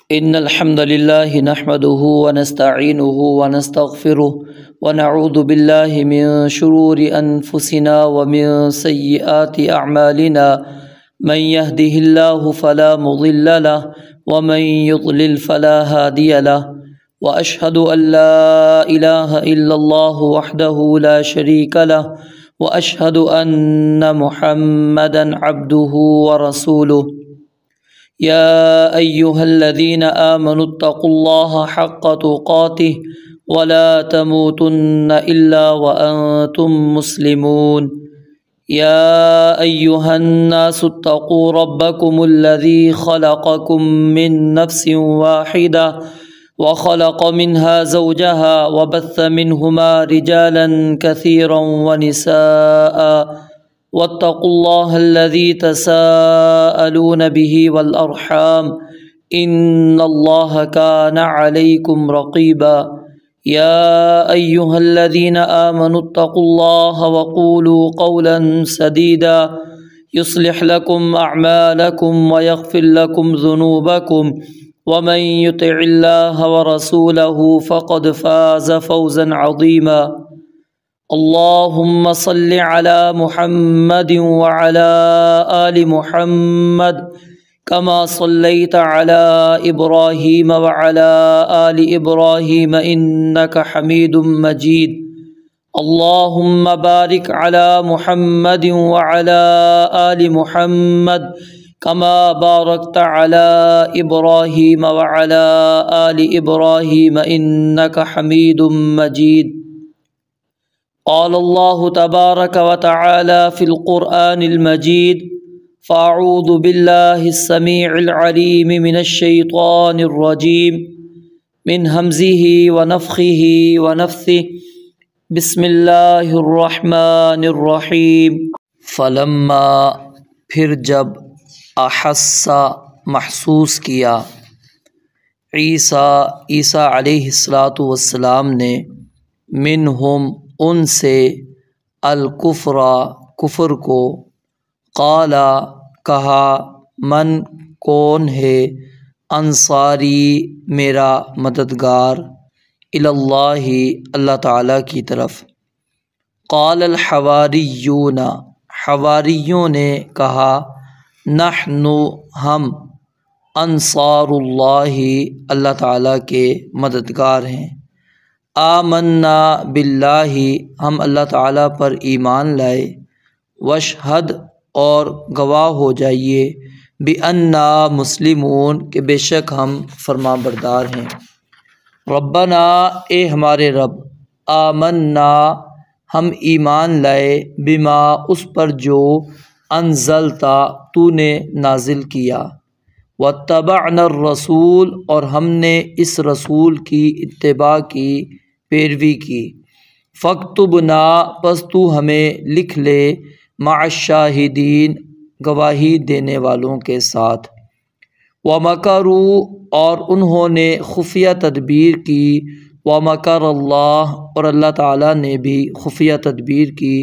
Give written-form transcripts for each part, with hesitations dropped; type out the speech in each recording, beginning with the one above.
إن الحمد لله نحمده ونستعينه ونستغفره ونعوذ بالله من شرور أنفسنا ومن سيئات أعمالنا من يهده الله فلا مضل له ومن يضلل فلا هادي له وأشهد أن لا إله إلا الله وحده لا شريك له وأشهد أن محمدا عبده ورسوله يا أيها الذين آمنوا اتقوا الله حق تقاته ولا تموتن إلا وأنتم مسلمون يا أيها الناس اتقوا ربكم الذي خلقكم من نفس واحدة وخلق منها زوجها وبث منهما رجالا كثيرا ونساء واتقوا الله الذي تساءلون به والأرحام إن الله كان عليكم رقيبا يا أيها الذين آمنوا اتقوا الله وقولوا قولا سديدا يصلح لكم أعمالكم ويغفر لكم ذنوبكم ومن يطع الله ورسوله فقد فاز فوزا عظيما اللهم صل على محمد وعلى آل محمد كما صليت على إبراهيم وعلى آل إبراهيم إنك حميد مجيد اللهم بارك على محمد وعلى آل محمد كما باركت على إبراهيم وعلى آل إبراهيم إنك حميد مجيد قال الله تبارك وتعالى في القرآن المجيد فأعوذ بالله السميع العليم من الشيطان الرجيم من همزه ونفخه ونفثه بسم الله الرحمن الرحيم فلما پھر جب احس محسوس کیا عیسیٰ علیہ السلام نے منہم ان سے الکفر کفر کو قالا کہا من کون ہے انصاری میرا مددگار اللہ اللہ تعالیٰ کی طرف قال الحواریون حواریوں نے کہا نحن ہم انصار اللہ اللہ تعالیٰ کے مددگار ہیں آمنا باللہ ہم اللہ تعالیٰ پر ایمان لائے واشہد اور گواہ ہو جائیے بأننا مسلمون کہ بے شک ہم فرما بردار ہیں ربنا اے ہمارے رب آمنا ہم ایمان لائے بما اس پر جو انزلتا تو نے نازل کیا واتبعنا الرسول اور ہم نے اس رسول کی اتباع کی پیروی کی فاکتبنا پس تو ہمیں لکھ لے مع الشاہدین گواہی دینے والوں کے ساتھ ومکروا اور انہوں نے خفیہ تدبیر کی ومکر اللہ اور اللہ تعالیٰ نے بھی خفیہ تدبیر کی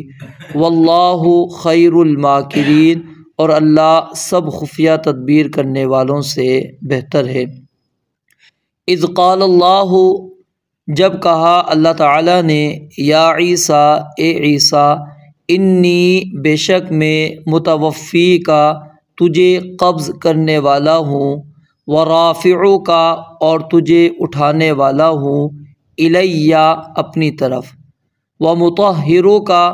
واللہ خیر الماکرین اور اللہ سب خفیہ تدبیر کرنے والوں سے بہتر ہے اذ قال اللہ جب کہا اللہ تعالیٰ نے یا عیسیٰ اے عیسیٰ انی بے شک میں متوفی کا تجھے قبض کرنے والا ہوں ورافعو کا اور تجھے اٹھانے والا ہوں الیہ اپنی طرف ومطہرو کا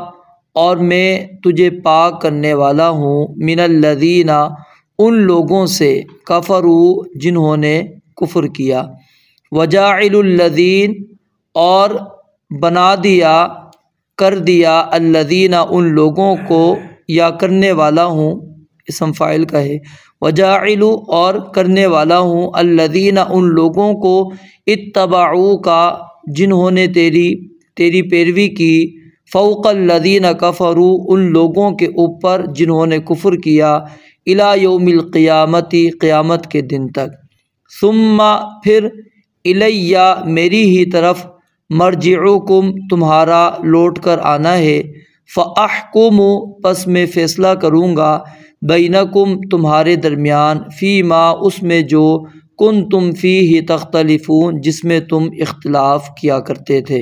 اور میں تجھے پاک کرنے والا ہوں من الذین ان لوگوں سے کفروا جنہوں نے کفر کیا وجاعل الذین اور بنا دیا کر دیا الذین ان لوگوں کو یا کرنے والا ہوں اسم فاعل کا ہے وجاعل اور کرنے والا ہوں الذین ان لوگوں کو اتبعوا کا جنہوں نے تیری پیروی کی فوق الذین کفروا ان لوگوں کے اوپر جنہوں نے کفر کیا الی یوم القیامت قیامت کے دن تک ثم پھر الیہ میری ہی طرف مرجعکم تمہارا لوٹ کر آنا ہے فاحکم پس میں فیصلہ کروں گا بینکم تمہارے درمیان فی ما اس میں جو کنتم فیہ تختلفون جس میں تم اختلاف کیا کرتے تھے۔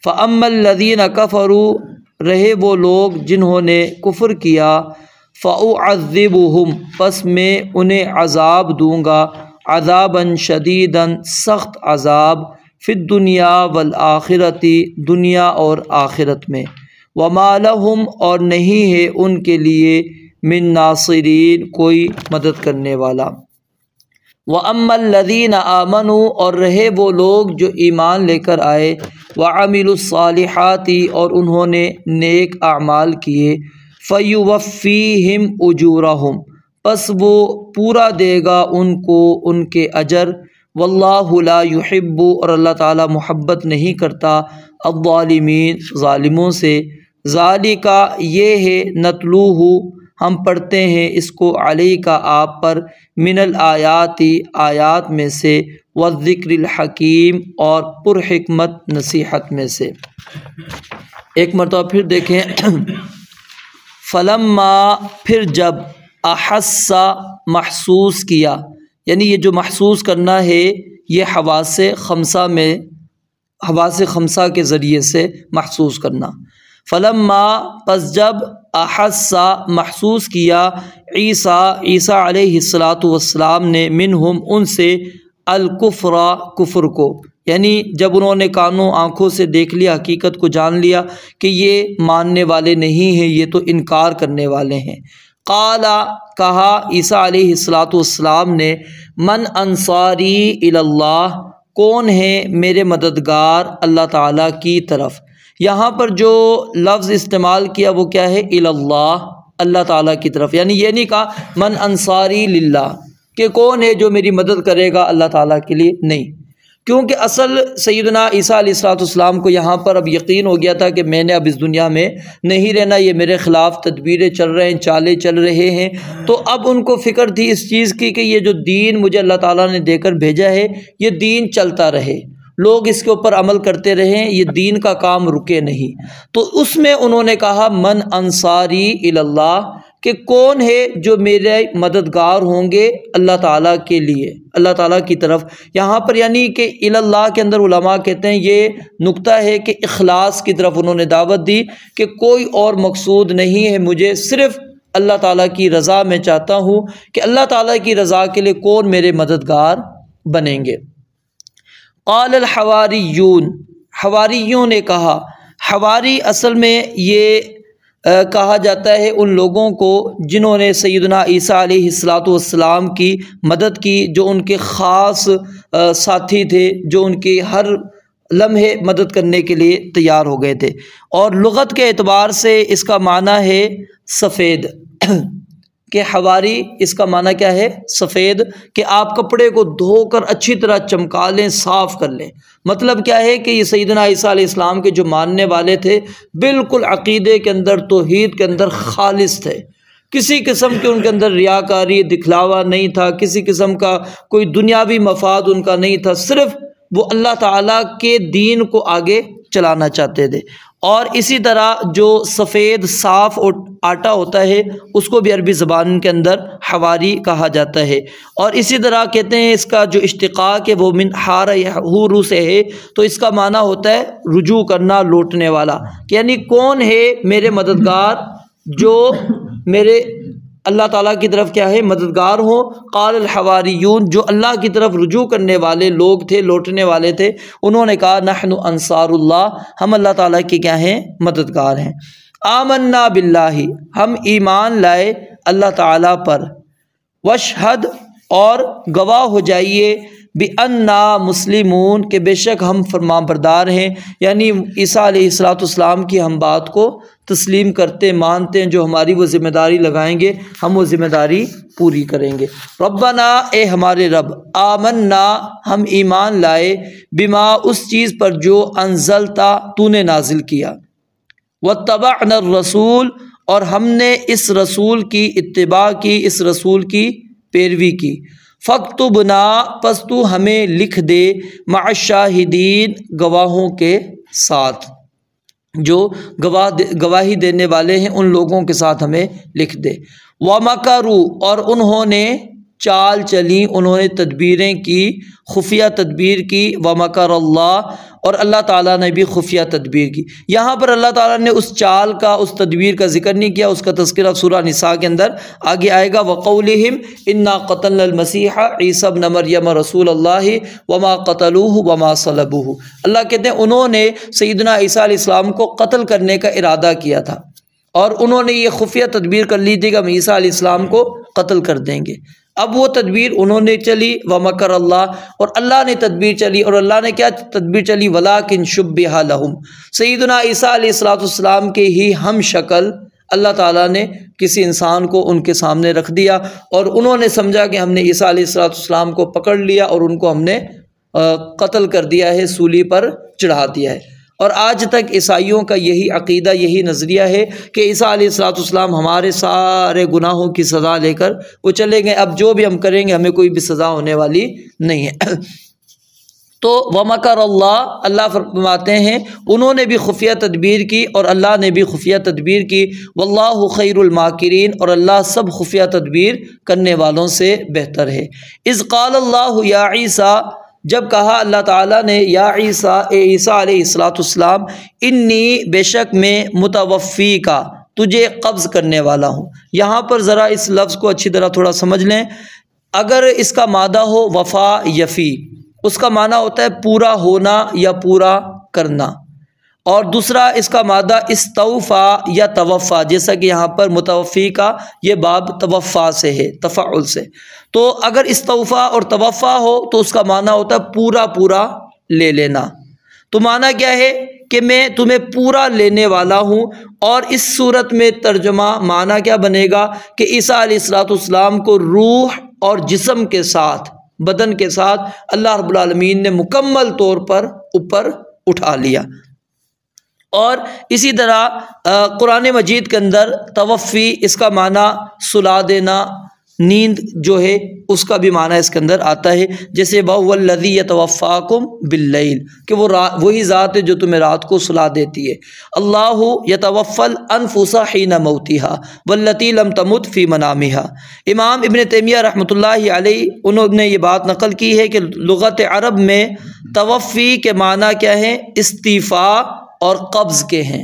فَأَمَّا الَّذِينَ كَفَرُوا رہے وہ لوگ جنہوں نے کفر کیا، فَأُعَذِّبُهُمْ پس میں انہیں عذاب دوں گا، عذاباً شدیداً سخت عذاب، فی الدنیا والآخرۃ دنیا اور آخرت میں، وَمَا لَهُمْ اور نہیں ہے ان کے لیے من ناصرین کوئی مدد کرنے والا۔ وَأَمَّا الَّذِينَ آمَنُوا اور رہے وہ لوگ جو ایمان لے کر آئے، وَعَمِلُوا الصَّالِحَاتِ اور انہوں نے نیک اعمال کیے، فَيُوَفِّيهِمْ أُجُورَهُمْ پس وہ پورا دے گا ان کو ان کے اجر، وَاللَّهُ لَا يُحِبُّ اور اللہ تعالیٰ محبت نہیں کرتا الظالمین ظالموں سے۔ ذَلِكَ یہ ہے نتلوہ ہم پڑھتے ہیں اس کو علیک آپ پر، من الآیات آیات میں سے، والذکر الحکیم اور پر حکمت نصیحت میں سے۔ ایک مرتبہ پھر دیکھیں، فلما پھر جب، احس محسوس کیا، یعنی یہ جو محسوس کرنا ہے یہ حواس خمسہ کے ذریعے سے محسوس کرنا۔ فلما پس جب، احس محسوس کیا، عیسیٰ علیہ السلام نے منہم ان سے، الکفر کفر کو، یعنی جب انہوں نے کانوں آنکھوں سے دیکھ لیا، حقیقت کو جان لیا کہ یہ ماننے والے نہیں ہیں، یہ تو انکار کرنے والے ہیں۔ قال کہا عیسیٰ علیہ السلام نے، من انصاری الی اللہ کون ہے میرے مددگار اللہ تعالیٰ کی طرف۔ یہاں پر جو لفظ استعمال کیا وہ کیا ہے؟ الی اللہ، اللہ تعالیٰ کی طرف، یعنی یہ نہیں کہا من انصاری للہ کہ کون ہے جو میری مدد کرے گا اللہ تعالیٰ کے لیے، نہیں، کیونکہ اصل سیدنا عیسیٰ علیہ السلام کو یہاں پر اب یقین ہو گیا تھا کہ میں نے اب اس دنیا میں نہیں رہنا، یہ میرے خلاف تدبیریں چل رہے ہیں، چالیں چل رہے ہیں، تو اب ان کو فکر تھی اس چیز کی کہ یہ جو دین مجھے اللہ تعالیٰ نے دے کر بھیجا ہے یہ دین چلتا رہے، لوگ اس کے اوپر عمل کرتے رہیں، یہ دین کا کام رکے نہیں۔ تو اس میں انہوں نے کہا من انصاری الی اللہ کہ کون ہے جو میرے مددگار ہوں گے اللہ تعالیٰ کے لیے، اللہ تعالیٰ کی طرف۔ یہاں پر یعنی کہ الی اللہ کے اندر علماء کہتے ہیں یہ نقطہ ہے کہ اخلاص کی طرف انہوں نے دعوت دی کہ کوئی اور مقصود نہیں ہے، مجھے صرف اللہ تعالیٰ کی رضا میں چاہتا ہوں کہ اللہ تعالیٰ کی رضا کے لیے کون میرے مددگار بنیں گے۔ قال الحواریون حواریوں نے کہا، حواری اصل میں یہ کہا جاتا ہے ان لوگوں کو جنہوں نے سیدنا عیسیٰ علیہ السلام کی مدد کی، جو ان کے خاص ساتھی تھے، جو ان کی ہر لمحے مدد کرنے کے لیے تیار ہو گئے تھے۔ اور لغت کے اعتبار سے اس کا معنی ہے سفید، کہ حواری اس کا معنی کیا ہے؟ سفید، کہ آپ کپڑے کو دھو کر اچھی طرح چمکا لیں، صاف کر لیں۔ مطلب کیا ہے کہ یہ سیدنا عیسیٰ علیہ السلام کے جو ماننے والے تھے بالکل عقیدے کے اندر، توحید کے اندر خالص تھے، کسی قسم کے ان کے اندر ریاکاری، دکھلاوا نہیں تھا، کسی قسم کا کوئی دنیاوی مفاد ان کا نہیں تھا، صرف وہ اللہ تعالیٰ کے دین کو آگے چلانا چاہتے تھے۔ اور اسی طرح جو سفید صاف آٹا ہوتا ہے اس کو بھی عربی زبان کے اندر حواری کہا جاتا ہے۔ اور اسی طرح کہتے ہیں اس کا جو اشتقاق ہے وہ من حار یحور سے ہے، تو اس کا معنی ہوتا ہے رجوع کرنا، لوٹنے والا، یعنی کون ہے میرے مددگار جو میرے اللہ تعالیٰ کی طرف کیا ہے مددگار ہوں۔ قال الحواریون جو اللہ کی طرف رجوع کرنے والے لوگ تھے، لوٹنے والے تھے، انہوں نے کہا نحن انصار اللہ، ہم اللہ تعالیٰ کی کیا ہیں؟ مددگار ہیں۔ آمنا باللہ ہم ایمان لائے اللہ تعالیٰ پر، واشہد اور گواہ ہو جائیے، بِأَنَّا مسلمون کہ بے شک ہم فرمانبردار ہیں، یعنی عیسیٰ علیہ السلام کی ہم بات کو تسلیم کرتے مانتے ہیں، جو ہماری وہ ذمہ داری لگائیں گے ہم وہ ذمہ داری پوری کریں گے۔ ربنا اے ہمارے رب، آمنا ہم ایمان لائے، بما اس چیز پر جو انزلتا تو نے نازل کیا، واتبعنا الرسول اور ہم نے اس رسول کی اتباع کی، اس رسول کی پیروی کی، فاکتبنا پس تو ہمیں لکھ دے، مع الشاہدین گواہوں کے ساتھ، جو گواہی دینے والے ہیں ان لوگوں کے ساتھ ہمیں لکھ دے۔ وَمَكَرُوا اور انہوں نے چال چلی، انہوں نے تدبیریں کی، خفیہ تدبیر کی، ومکر اللہ، اور اللہ تعالیٰ نے بھی خفیہ تدبیر کی۔ یہاں پر اللہ تعالیٰ نے اس چال کا، اس تدبیر کا ذکر نہیں کیا، اس کا تذکرہ سورہ نساء کے اندر آگے آئے گا۔ وقولہم انا قتلنا المسیح عیسی ابن مریم رسول اللہ وما قتلوہ وما صلبوہ۔ اللہ کہتے ہیں انہوں نے سیدنا عیسیٰ علیہ السلام کو قتل کرنے کا ارادہ کیا تھا، اور انہوں نے یہ خفیہ تدبیر کر لی تھی کہ ہم عیسیٰ علیہ السلام کو قتل کر دیں گے۔ اب وہ تدبیر انہوں نے چلی، ومکر اللہ، اور اللہ نے تدبیر چلی، اور اللہ نے کیا تدبیر چلی؟ ولیکن شبہ لہم، سیدنا عیسیٰ علیہ السلام کے ہی ہم شکل اللہ تعالیٰ نے کسی انسان کو ان کے سامنے رکھ دیا، اور انہوں نے سمجھا کہ ہم نے عیسیٰ علیہ السلام کو پکڑ لیا اور ان کو ہم نے قتل کر دیا ہے، سولی پر چڑھا دیا ہے۔ اور آج تک عیسائیوں کا یہی عقیدہ، یہی نظریہ ہے کہ عیسیٰ علیہ السلام ہمارے سارے گناہوں کی سزا لے کر وہ چلے گئے، اب جو بھی ہم کریں گے ہمیں کوئی بھی سزا ہونے والی نہیں ہے۔ تو ومکر اللہ، اللہ فرماتے ہیں انہوں نے بھی خفیہ تدبیر کی اور اللہ نے بھی خفیہ تدبیر کی۔ واللہ خیر الماکرین، اور اللہ سب خفیہ تدبیر کرنے والوں سے بہتر ہے۔ اذ قال اللہ یا عیسیٰ، جب کہا اللہ تعالیٰ نے یا عیسیٰ، اے عیسیٰ علیہ السلام، انی بے شک میں متوفی کا، تجھے قبض کرنے والا ہوں۔ یہاں پر ذرا اس لفظ کو اچھی طرح تھوڑا سمجھ لیں۔ اگر اس کا مادہ ہو وفا یفی، اس کا معنی ہوتا ہے پورا ہونا یا پورا کرنا، اور دوسرا اس کا مادہ استوفا یا توفا، جیسا کہ یہاں پر متوفی کا یہ باب توفا سے ہے، تفعل سے۔ تو اگر استوفا اور توفا ہو تو اس کا معنی ہوتا ہے پورا پورا لے لینا۔ تو معنی کیا ہے کہ میں تمہیں پورا لینے والا ہوں، اور اس صورت میں ترجمہ معنی کیا بنے گا کہ عیسیٰ علیہ السلام کو روح اور جسم کے ساتھ، بدن کے ساتھ اللہ رب العالمین نے مکمل طور پر اوپر اٹھا لیا۔ اور اسی طرح قرآن مجید کے اندر توفی، اس کا معنی سلا دینا، نیند جو ہے اس کا بھی معنی اس کے اندر آتا ہے، جیسے وَهُوَ الَّذِي يَتَوَفَّاكُمْ بِاللَّيْلِ، کہ وہ وہی ذات ہے جو تمہیں رات کو سلا دیتی ہے۔ اللہ يَتَوَفَّى الْأَنفُسَ حِينَ مَوْتِهَا وَالَّتِي لَمْ تَمُتْ فِي مَنَامِهَا۔ امام ابن تیمیہ رحمۃ اللہ علیہ انہوں نے یہ بات نقل کی ہے کہ لغت عرب میں توفی کے معنی کیا ہے؟ استیفاء اور قبض کے ہیں،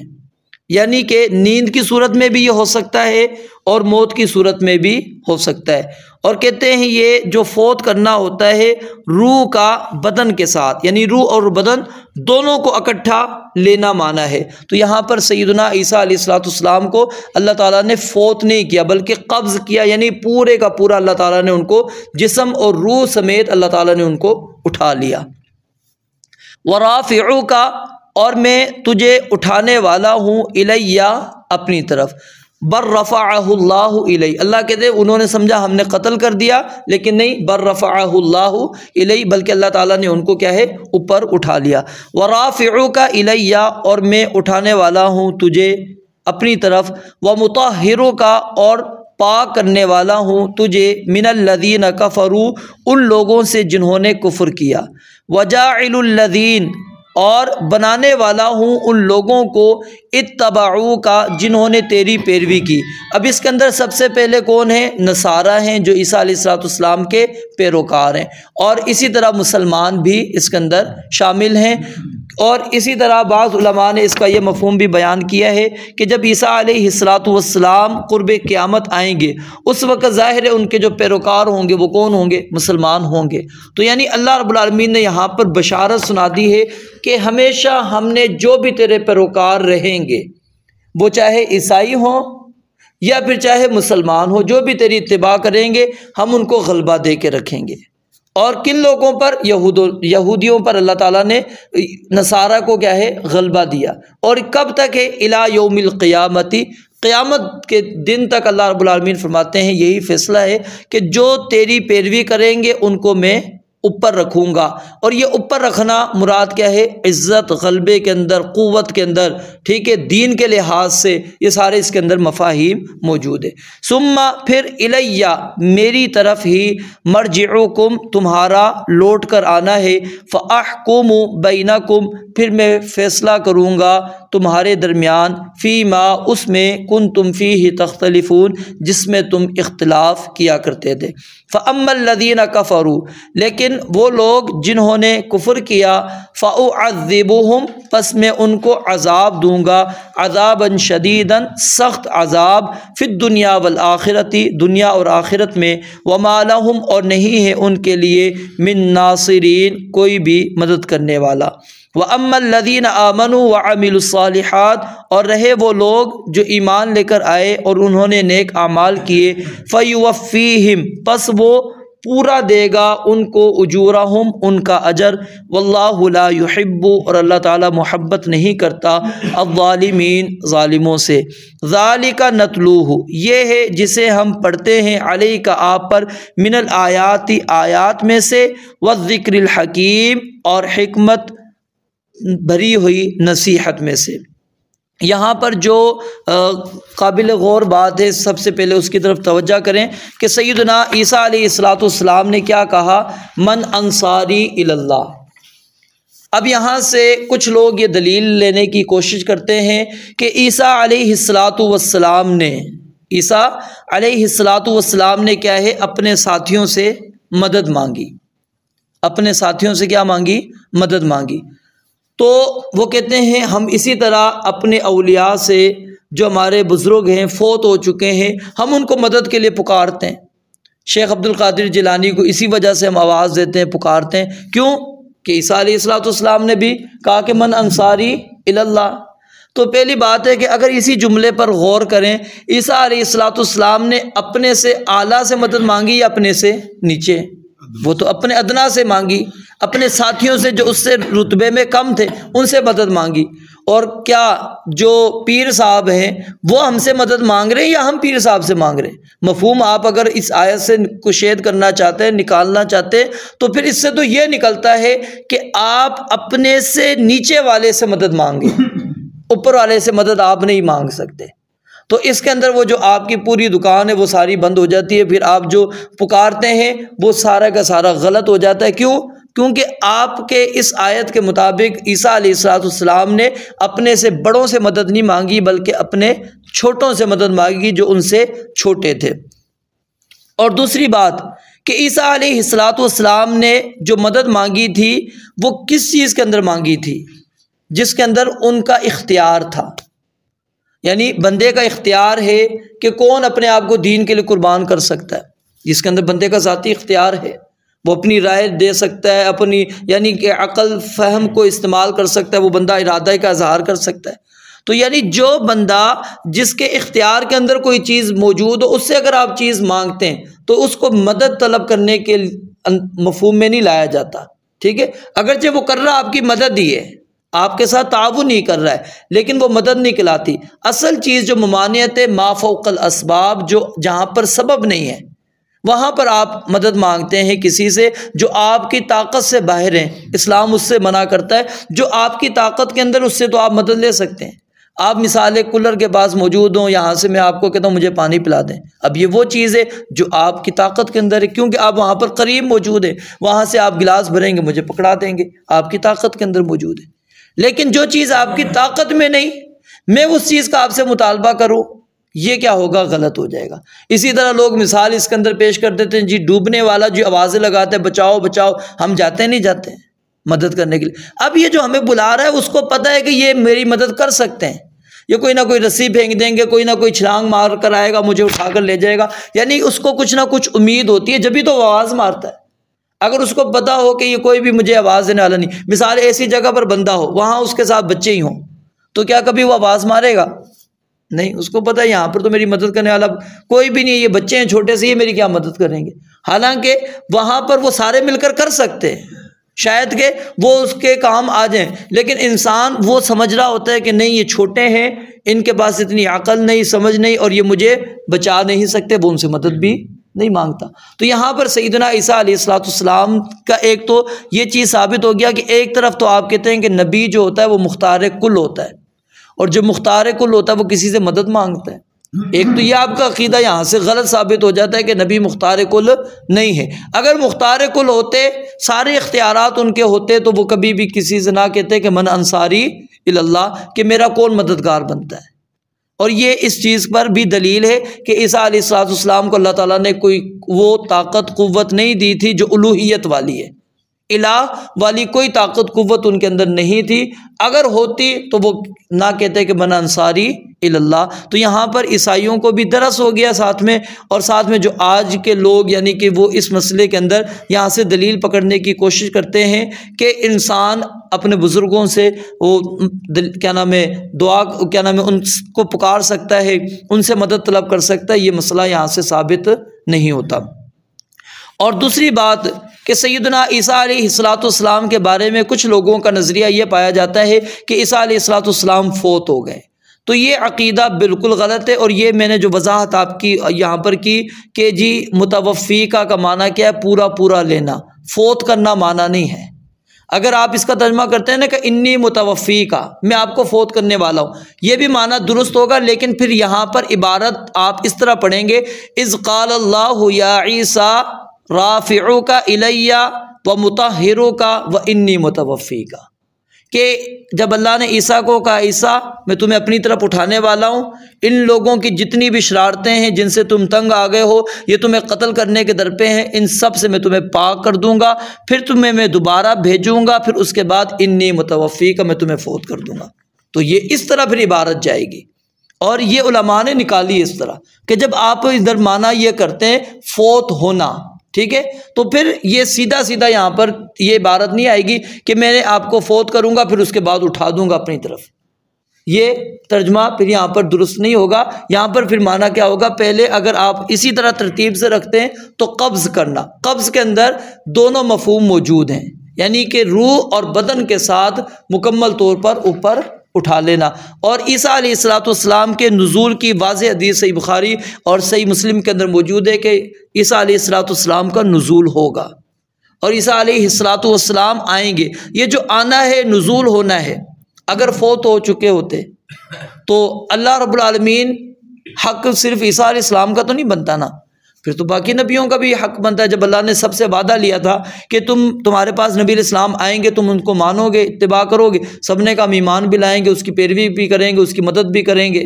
یعنی کہ نیند کی صورت میں بھی یہ ہو سکتا ہے اور موت کی صورت میں بھی ہو سکتا ہے۔ اور کہتے ہیں یہ جو فوت کرنا ہوتا ہے روح کا بدن کے ساتھ، یعنی روح اور بدن دونوں کو اکٹھا لینا معنی ہے۔ تو یہاں پر سیدنا عیسیٰ علیہ السلام کو اللہ تعالیٰ نے فوت نہیں کیا بلکہ قبض کیا، یعنی پورے کا پورا اللہ تعالیٰ نے ان کو جسم اور روح سمیت اللہ تعالیٰ نے ان کو اٹھا لیا۔ وَرَافِعُكَ، اور میں تجھے اٹھانے والا ہوں، الیہ، اپنی طرف، بر رفعہ اللہ الیہ، اللہ کہتے ہیں انہوں نے سمجھا ہم نے قتل کر دیا، لیکن نہیں، بر رفعہ اللہ الیہ، بلکہ اللہ تعالیٰ نے ان کو کیا ہے؟ اوپر اٹھا لیا۔ ورافعک الیہ، اور میں اٹھانے والا ہوں تجھے اپنی طرف، ومطہرک، اور پاک کرنے والا ہوں تجھے، من الذین کفروا، ان لوگوں سے جنہوں نے کفر کیا، وجاعل الذین، اور بنانے والا ہوں ان لوگوں کو، اتبعوا کا، جنہوں نے تیری پیروی کی۔ اب اس کے اندر سب سے پہلے کون ہیں؟ نصارہ ہیں جو عیسیٰ علیہ السلام کے پیروکار ہیں، اور اسی طرح مسلمان بھی اس کے اندر شامل ہیں۔ اور اسی طرح بعض علماء نے اس کا یہ مفہوم بھی بیان کیا ہے کہ جب عیسیٰ علیہ السلام قرب قیامت آئیں گے اس وقت ظاہر ہے ان کے جو پیروکار ہوں گے وہ کون ہوں گے؟ مسلمان ہوں گے۔ تو یعنی اللہ رب العالمین نے یہاں پر بشارت سنا دی ہے کہ ہمیشہ ہم نے جو بھی تیرے پیروکار رہیں گے، وہ چاہے عیسائی ہوں یا پھر چاہے مسلمان ہوں، جو بھی تیری اتباع کریں گے ہم ان کو غلبہ دے کے رکھیں گے۔ اور کن لوگوں پر؟ یہودیوں پر اللہ تعالیٰ نے نصارہ کو کیا ہے؟ غلبہ دیا۔ اور کب تک ہے؟ الی یوم القیامت، قیامت کے دن تک اللہ رب العالمین فرماتے ہیں یہی فیصلہ ہے کہ جو تیری پیروی کریں گے ان کو میں اوپر رکھوں گا۔ اور یہ اوپر رکھنا مراد کیا ہے؟ عزت، غلبے کے اندر، قوت کے اندر، ٹھیک ہے، دین کے لحاظ سے یہ سارے اس کے اندر مفاہیم موجود ہے۔ ثم، پھر، الیہ، میری طرف ہی، مرجعکم، تمہارا لوٹ کر آنا ہے، فاحکم بینکم، پھر میں فیصلہ کروں گا تمہارے درمیان فی ما اس میں کنتم فیہ تختلفون جس میں تم اختلاف کیا کرتے تھے۔ فاما الذین کفروا لیکن وہ لوگ جنہوں نے کفر کیا فاعذبہم پس میں ان کو عذاب دوں گا عذابا شدیدا سخت عذاب فی الدنیا والآخرۃ دنیا اور آخرت میں وما لہم اور نہیں ہے ان کے لیے من ناصرین کوئی بھی مدد کرنے والا۔ وَأَمَّا الَّذِينَ آمَنُوا وَعَمِلُوا الصَّالِحَاتِ اور رہے وہ لوگ جو ایمان لے کر آئے اور انہوں نے نیک اعمال کیے فَيُوَفِّيهِمْ پس وہ پورا دے گا ان کو اجورہم ان کا اجر واللہ لا يحب اور اللہ تعالی محبت نہیں کرتا الظالمین ظالموں سے۔ ذالک نتلوہ یہ ہے جسے ہم پڑھتے ہیں علیک آپ پر من الآیات آیات میں سے والذکر الحکیم اور حکمت بھری ہوئی نصیحت میں سے۔ یہاں پر جو قابل غور بات ہے سب سے پہلے اس کی طرف توجہ کریں کہ سیدنا عیسیٰ علیہ السلام نے کیا کہا، من انصاری الی اللہ۔ اب یہاں سے کچھ لوگ یہ دلیل لینے کی کوشش کرتے ہیں کہ عیسیٰ علیہ السلام نے کیا ہے اپنے ساتھیوں سے مدد مانگی، اپنے ساتھیوں سے کیا مانگی، مدد مانگی۔ تو وہ کہتے ہیں ہم اسی طرح اپنے اولیاء سے جو ہمارے بزرگ ہیں فوت ہو چکے ہیں ہم ان کو مدد کے لیے پکارتے ہیں۔ شیخ عبد القادر جیلانی کو اسی وجہ سے ہم آواز دیتے ہیں، پکارتے ہیں، کیوں کہ عیسیٰ علیہ السلام نے بھی کہا کہ من انصاری الی اللہ۔ تو پہلی بات ہے کہ اگر اسی جملے پر غور کریں عیسیٰ علیہ السلام نے اپنے سے اعلیٰ سے مدد مانگی یا اپنے سے نیچے؟ وہ تو اپنے ادنا سے مانگی، اپنے ساتھیوں سے جو اس سے رتبے میں کم تھے ان سے مدد مانگی۔ اور کیا جو پیر صاحب ہیں وہ ہم سے مدد مانگ رہے ہیں یا ہم پیر صاحب سے مانگ رہے ہیں؟ مفہوم آپ اگر اس آیت سے کشید کرنا چاہتے ہیں، نکالنا چاہتے ہیں، تو پھر اس سے تو یہ نکلتا ہے کہ آپ اپنے سے نیچے والے سے مدد مانگیں، اوپر والے سے مدد آپ نہیں مانگ سکتے۔ تو اس کے اندر وہ جو آپ کی پوری دکان ہے وہ ساری بند ہو جاتی ہے، پھر آپ جو پکارتے ہیں وہ سارا کا سارا غلط ہو جاتا ہے۔ کیوں؟ کیونکہ آپ کے اس آیت کے مطابق عیسیٰ علیہ السلام نے اپنے سے بڑوں سے مدد نہیں مانگی بلکہ اپنے چھوٹوں سے مدد مانگی جو ان سے چھوٹے تھے۔ اور دوسری بات کہ عیسیٰ علیہ السلام نے جو مدد مانگی تھی وہ کس چیز کے اندر مانگی تھی؟ جس کے اندر ان کا اختیار تھا، یعنی بندے کا اختیار ہے کہ کون اپنے آپ کو دین کے لیے قربان کر سکتا ہے، جس کے اندر بندے کا ذاتی اختیار ہے، وہ اپنی رائے دے سکتا ہے، اپنی یعنی کہ عقل فہم کو استعمال کر سکتا ہے، وہ بندہ ارادہ کا اظہار کر سکتا ہے۔ تو یعنی جو بندہ جس کے اختیار کے اندر کوئی چیز موجود ہو اس سے اگر آپ چیز مانگتے ہیں تو اس کو مدد طلب کرنے کے مفہوم میں نہیں لایا جاتا، ٹھیک ہے؟ اگرچہ وہ کر رہا آپ کی مدد ہی ہے، آپ کے ساتھ تعاون نہیں کر رہا ہے، لیکن وہ مدد نہیں کہلاتی۔ اصل چیز جو ممانعت ہے ما فوق الاسباب، جو جہاں پر سبب نہیں ہے وہاں پر آپ مدد مانگتے ہیں کسی سے جو آپ کی طاقت سے باہر ہیں۔ اسلام اس سے منع کرتا ہے جو آپ کی طاقت کے اندر، اس سے تو آپ مدد لے سکتے ہیں۔ آپ مثال کولر کے پاس موجود ہوں، یہاں سے میں آپ کو کہتا ہوں مجھے پانی پلا دیں، اب یہ وہ چیز ہے جو آپ کی طاقت کے اندر ہے، کیونکہ آپ وہاں پر قریب موجود ہیں، وہاں سے آپ گلاس بھریں گے مجھے پکڑا دیں گے، آپ کی طاقت کے اندر موجود ہے۔ لیکن جو چیز آپ کی طاقت میں نہیں، میں اس چیز کا آپ سے مطالبہ کروں، یہ کیا ہوگا؟ غلط ہو جائے گا۔ اسی طرح لوگ مثال اس کے اندر پیش کر دیتے ہیں، جی ڈوبنے والا جو آوازیں لگاتا ہے بچاؤ بچاؤ، ہم جاتے نہیں جاتے مدد کرنے کے لیے؟ اب یہ جو ہمیں بلا رہا ہے اس کو پتہ ہے کہ یہ میری مدد کر سکتے ہیں، یہ کوئی نہ کوئی رسی پھینک دیں گے، کوئی نہ کوئی چھلانگ مار کر آئے گا، مجھے اٹھا کر لے جائے گا، یعنی اس کو کچھ نہ کچھ امید ہوتی ہے، جبھی تو وہ آواز مارتا ہے۔ اگر اس کو پتہ ہو کہ یہ کوئی بھی مجھے آواز دینے والا نہیں، مثال ایسی جگہ پر بندہ ہو وہاں اس کے ساتھ بچے ہی ہوں، تو کیا کبھی وہ آواز مارے گا؟ نہیں، اس کو پتہ ہے یہاں پر تو میری مدد کرنے والا کوئی بھی نہیں ہے، یہ بچے ہیں چھوٹے سے، یہ میری کیا مدد کریں گے؟ حالانکہ وہاں پر وہ سارے مل کر سکتے ہیں، شاید کہ وہ اس کے کام آ جائیں، لیکن انسان وہ سمجھ رہا ہوتا ہے کہ نہیں یہ چھوٹے ہیں، ان کے پاس اتنی عقل نہیں، سمجھ نہیں، اور یہ مجھے بچا نہیں سکتے، وہ ان سے مدد بھی نہیں مانگتا۔ تو یہاں پر سیدنا عیسیٰ علیہ السلام کا ایک تو یہ چیز ثابت ہو گیا کہ ایک طرف تو آپ کہتے ہیں کہ نبی جو ہوتا ہے وہ مختار کل ہوتا ہے، اور جو مختار کل ہوتا ہے وہ کسی سے مدد مانگتا ہے، ایک تو یہ آپ کا عقیدہ یہاں سے غلط ثابت ہو جاتا ہے کہ نبی مختار کل نہیں ہے۔ اگر مختار کل ہوتے، سارے اختیارات ان کے ہوتے، تو وہ کبھی بھی کسی سے نہ کہتے کہ من انصاری اللہ، کہ میرا کون مددگار بنتا ہے۔ اور یہ اس چیز پر بھی دلیل ہے کہ عیسیٰ علیہ السلام کو اللہ تعالیٰ نے کوئی وہ طاقت قوت نہیں دی تھی جو الوہیت والی ہے، الہ والی کوئی طاقت قوت ان کے اندر نہیں تھی۔ اگر ہوتی تو وہ نہ کہتے کہ من انصاری اللہ۔ تو یہاں پر عیسائیوں کو بھی درس ہو گیا ساتھ میں، اور ساتھ میں جو آج کے لوگ یعنی کہ وہ اس مسئلے کے اندر یہاں سے دلیل پکڑنے کی کوشش کرتے ہیں کہ انسان اپنے بزرگوں سے وہ دعا ان کو پکار سکتا ہے، ان سے مدد طلب کر سکتا ہے، یہ مسئلہ یہاں سے ثابت نہیں ہوتا۔ اور دوسری بات کہ سیدنا عیسیٰ علیہ السلام کے بارے میں کچھ لوگوں کا نظریہ یہ پایا جاتا ہے کہ عیسیٰ علیہ السلام فوت ہو گئے، تو یہ عقیدہ بالکل غلط ہے۔ اور یہ میں نے جو وضاحت آپ کی یہاں پر کی کہ جی متوفی کا معنی کیا ہے، پورا پورا لینا، فوت کرنا معنی نہیں ہے۔ اگر آپ اس کا ترجمہ کرتے ہیں نا کہ انی متوفی کا، میں آپ کو فوت کرنے والا ہوں، یہ بھی معنی درست ہوگا، لیکن پھر یہاں پر عبارت آپ اس طرح پڑھیں گے، اذ قال اللہ یا عیسیٰ رافعوک الی و مطہروک و انی متوفیک، کہ جب اللہ نے عیسیٰ کو کہا عیسیٰ میں تمہیں اپنی طرف اٹھانے والا ہوں، ان لوگوں کی جتنی بھی شرارتیں ہیں جن سے تم تنگ آ گئے ہو، یہ تمہیں قتل کرنے کے درپے ہیں، ان سب سے میں تمہیں پاک کر دوں گا، پھر تمہیں میں دوبارہ بھیجوں گا، پھر اس کے بعد انی متوفی کا میں تمہیں فوت کر دوں گا۔ تو یہ اس طرح پھر عبارت جائے گی، اور یہ علماء نے نکالی اس طرح کہ جب آپ ادھر معنی یہ کرتے ہیں فوت ہونا، ٹھیک ہے، تو پھر یہ سیدھا سیدھا یہاں پر یہ عبارت نہیں آئے گی کہ میں نے آپ کو فوت کروں گا پھر اس کے بعد اٹھا دوں گا اپنی طرف، یہ ترجمہ پھر یہاں پر درست نہیں ہوگا۔ یہاں پر پھر معنی کیا ہوگا، پہلے اگر آپ اسی طرح ترتیب سے رکھتے ہیں تو قبض کرنا، قبض کے اندر دونوں مفہوم موجود ہیں، یعنی کہ روح اور بدن کے ساتھ مکمل طور پر اوپر اٹھا لینا۔ اور عیسیٰ علیہ السلام کے نزول کی واضح حدیث صحیح بخاری اور صحیح مسلم کے اندر موجود ہے کہ عیسیٰ علیہ السلام کا نزول ہوگا اور عیسیٰ علیہ السلام آئیں گے۔ یہ جو آنا ہے نزول ہونا ہے، اگر فوت ہو چکے ہوتے تو اللہ رب العالمین حق صرف عیسیٰ علیہ السلام کا تو نہیں بنتا نا، پھر تو باقی نبیوں کا بھی حق بنتا ہے۔ جب اللہ نے سب سے وعدہ لیا تھا کہ تمہارے پاس نبی علیہ السلام آئیں گے، تم ان کو مانو گے، اتباع کرو گے، سب نے کہا ہم ایمان بھی لائیں گے، اس کی پیروی بھی کریں گے، اس کی مدد بھی کریں گے،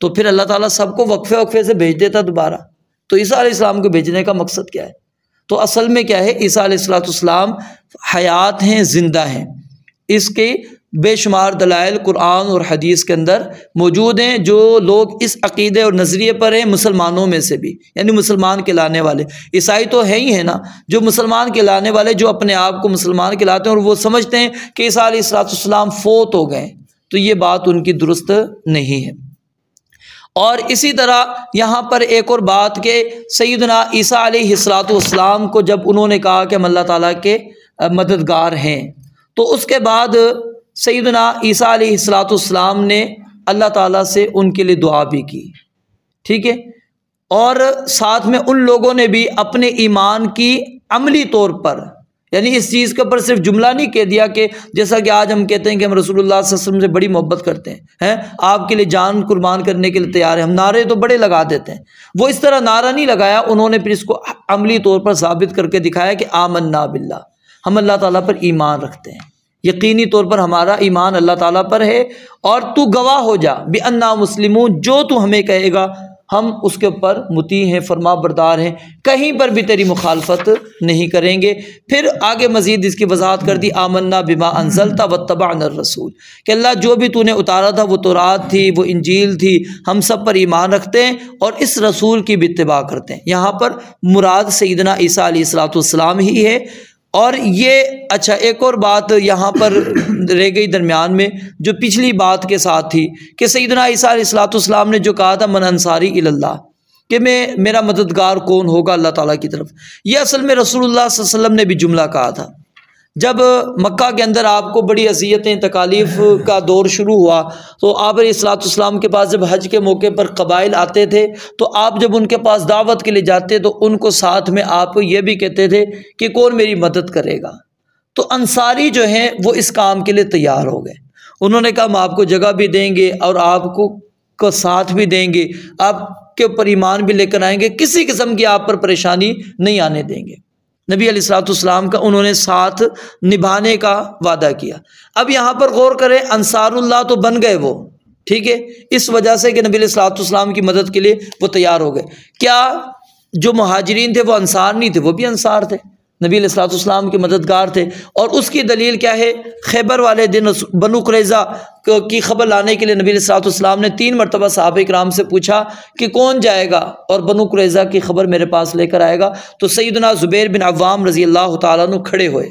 تو پھر اللہ تعالیٰ سب کو وقفے وقفے سے بھیج دیتا دوبارہ۔ تو عیسیٰ علیہ السلام کو بھیجنے کا مقصد کیا ہے؟ تو اصل میں کیا ہے، عیسیٰ علیہ السلام حیات ہیں، زندہ ہیں، اس کے بے شمار دلائل قرآن اور حدیث کے اندر موجود ہیں۔ جو لوگ اس عقیدے اور نظریے پر ہیں مسلمانوں میں سے بھی، یعنی مسلمان کہلانے والے، عیسائی تو ہے ہی ہے نا، جو مسلمان کہلانے والے جو اپنے آپ کو مسلمان کہلاتے ہیں اور وہ سمجھتے ہیں کہ عیسیٰ علیہ السلام فوت ہو گئے، تو یہ بات ان کی درست نہیں ہے۔ اور اسی طرح یہاں پر ایک اور بات کہ سیدنا عیسیٰ علیہ السلام کو جب انہوں نے کہا کہ ہم اللہ تعالیٰ کے مددگار ہیں، تو اس کے بعد سیدنا عیسیٰ علیہ السلام نے اللہ تعالیٰ سے ان کے لیے دعا بھی کی، ٹھیک ہے، اور ساتھ میں ان لوگوں نے بھی اپنے ایمان کی عملی طور پر، یعنی اس چیز کے اوپر صرف جملہ نہیں کہہ دیا کہ جیسا کہ آج ہم کہتے ہیں کہ ہم رسول اللہ صلی اللہ علیہ وسلم سے بڑی محبت کرتے ہیں، آپ کے لیے جان قربان کرنے کے لیے تیار ہیں، ہم نعرے تو بڑے لگا دیتے ہیں، وہ اس طرح نعرہ نہیں لگایا، انہوں نے پھر اس کو عملی طور پر ثابت کر کے دکھایا کہ آمنا باللہ، ہم اللہ تعالیٰ پر ایمان رکھتے ہیں، یقینی طور پر ہمارا ایمان اللہ تعالیٰ پر ہے، اور تو گواہ ہو جا بِأَنَّا مُسْلِمُونَ، جو تو ہمیں کہے گا ہم اس کے اوپر مطیع ہیں، فرما بردار ہیں، کہیں پر بھی تیری مخالفت نہیں کریں گے۔ پھر آگے مزید اس کی وضاحت کر دی، آمنا بما انزلت واتبعنا الرسول، کہ اللہ جو بھی تو نے اتارا تھا، وہ تورات تھی، وہ انجیل تھی، ہم سب پر ایمان رکھتے ہیں اور اس رسول کی بھی اتباع کرتے ہیں۔ یہاں پر مراد سیدنا عیسیٰ علیہ السلام ہی ہے۔ اور یہ اچھا ایک اور بات یہاں پر رہ گئی درمیان میں، جو پچھلی بات کے ساتھ تھی کہ سیدنا عیسیٰ علیہ السلام نے جو کہا تھا من انصاری اللہ، کہ میرا مددگار کون ہوگا اللہ تعالیٰ کی طرف، یہ اصل میں رسول اللہ صلی اللہ علیہ وسلم نے بھی جملہ کہا تھا۔ جب مکہ کے اندر آپ کو بڑی اذیتیں تکالیف کا دور شروع ہوا، تو آپ علیہ السلام کے پاس جب حج کے موقع پر قبائل آتے تھے، تو آپ جب ان کے پاس دعوت کے لیے جاتے تو ان کو ساتھ میں آپ یہ بھی کہتے تھے کہ کون میری مدد کرے گا۔ تو انصاری جو ہیں وہ اس کام کے لیے تیار ہو گئے، انہوں نے کہا ہم آپ کو جگہ بھی دیں گے اور آپ کو کو ساتھ بھی دیں گے، آپ کے اوپر ایمان بھی لے کر آئیں گے، کسی قسم کی آپ پر پریشانی نہیں آنے دیں گے۔ نبی علیہ الصلوۃ والسلام کا انہوں نے ساتھ نبھانے کا وعدہ کیا۔ اب یہاں پر غور کریں، انصار اللہ تو بن گئے وہ، ٹھیک ہے، اس وجہ سے کہ نبی علیہ الصلوۃ والسلام کی مدد کے لیے وہ تیار ہو گئے۔ کیا جو مہاجرین تھے وہ انصار نہیں تھے؟ وہ بھی انصار تھے، نبی علیہ الصلوۃ والسلام کے مددگار تھے۔ اور اس کی دلیل کیا ہے؟ خیبر والے دن بنو قریظہ کی خبر لانے کے لیے نبی علیہ الصلوۃ والسلام نے 3 مرتبہ صحابہ کرام سے پوچھا کہ کون جائے گا اور بنو قریظہ کی خبر میرے پاس لے کر آئے گا؟ تو سیدنا زبیر بن عوام رضی اللہ تعالیٰ عنہ کھڑے ہوئے،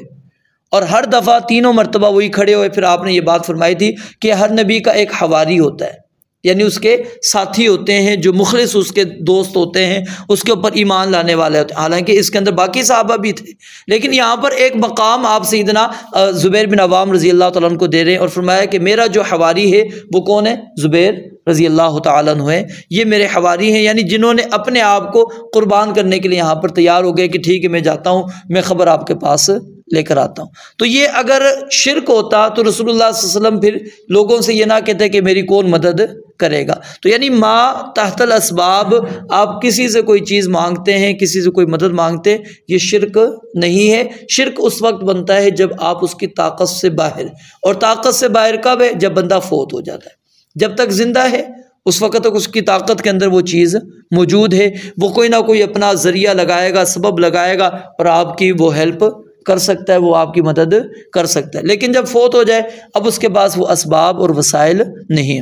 اور ہر دفعہ 3 مرتبہ وہی کھڑے ہوئے۔ پھر آپ نے یہ بات فرمائی تھی کہ ہر نبی کا ایک حواری ہوتا ہے، یعنی اس کے ساتھی ہوتے ہیں جو مخلص اس کے دوست ہوتے ہیں، اس کے اوپر ایمان لانے والے ہوتے ہیں۔ حالانکہ اس کے اندر باقی صحابہ بھی تھے، لیکن یہاں پر ایک مقام آپ سیدنا زبیر بن عوام رضی اللہ تعالیٰ عنہ کو دے رہے ہیں، اور فرمایا کہ میرا جو حواری ہے وہ کون ہے؟ زبیر رضی اللہ تعالیٰ عنہ ہے، یہ میرے حواری ہیں، یعنی جنہوں نے اپنے آپ کو قربان کرنے کے لیے یہاں پر تیار ہو گئے کہ ٹھیک ہے میں جاتا ہوں، میں خبر آپ کے پاس لے کر آتا ہوں۔ تو یہ اگر شرک ہوتا تو رسول اللہ صلی اللہ علیہ وسلم پھر لوگوں سے یہ نہ کہتے کہ میری کون مدد کرے گا۔ تو یعنی ما تحت الاسباب، آپ کسی سے کوئی چیز مانگتے ہیں، کسی سے کوئی مدد مانگتے ہیں، یہ شرک نہیں ہے۔ شرک اس وقت بنتا ہے جب آپ اس کی طاقت سے باہر، اور طاقت سے باہر کب ہے؟ جب بندہ فوت ہو جاتا ہے۔ جب تک زندہ ہے اس وقت تک اس کی طاقت کے اندر وہ چیز موجود ہے، وہ کوئی نہ کوئی اپنا ذریعہ لگائے گا، سبب لگائے گا، اور آپ کی وہ ہیلپ کر سکتا ہے، وہ آپ کی مدد کر سکتا ہے۔ لیکن جب فوت ہو جائے اب اس کے پاس وہ اسباب اور وسائل نہیں ہیں۔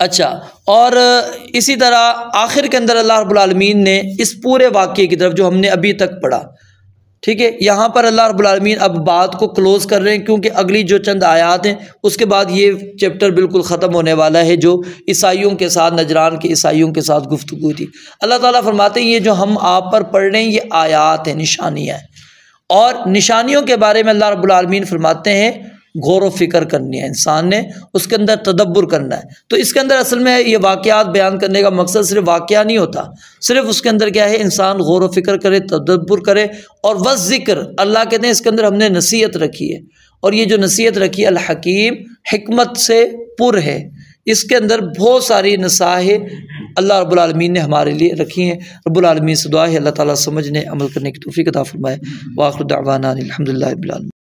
اچھا، اور اسی طرح آخر کے اندر اللہ رب العالمین نے اس پورے واقعے کی طرف جو ہم نے ابھی تک پڑھا، ٹھیک ہے، یہاں پر اللہ رب العالمین اب بات کو کلوز کر رہے ہیں، کیونکہ اگلی جو چند آیات ہیں اس کے بعد یہ چیپٹر بالکل ختم ہونے والا ہے، جو عیسائیوں کے ساتھ، نجران کے عیسائیوں کے ساتھ گفتگو تھی۔ اللہ تعالیٰ فرماتے ہیں یہ جو ہم آپ پر پڑھ رہے ہیں یہ آیات ہیں، نشانیاں ہیں، اور نشانیوں کے بارے میں اللہ رب العالمین فرماتے ہیں غور و فکر کرنی ہے، انسان نے اس کے اندر تدبر کرنا ہے۔ تو اس کے اندر اصل میں یہ واقعات بیان کرنے کا مقصد صرف واقعہ نہیں ہوتا، صرف اس کے اندر کیا ہے؟ انسان غور و فکر کرے، تدبر کرے، اور ذکر، اللہ کہتے ہیں اس کے اندر ہم نے نصیحت رکھی ہے، اور یہ جو نصیحت رکھی ہے الحکیم، حکمت سے پر ہے، اس کے اندر بہت ساری نصائح اللہ رب العالمین نے ہمارے لیے رکھی ہیں۔ رب العالمین سے دعا ہے اللہ تعالیٰ سمجھنے، عمل کرنے کی توفیق عطا فرمائے۔ وآخر دعوانا الحمدللہ رب العالمین۔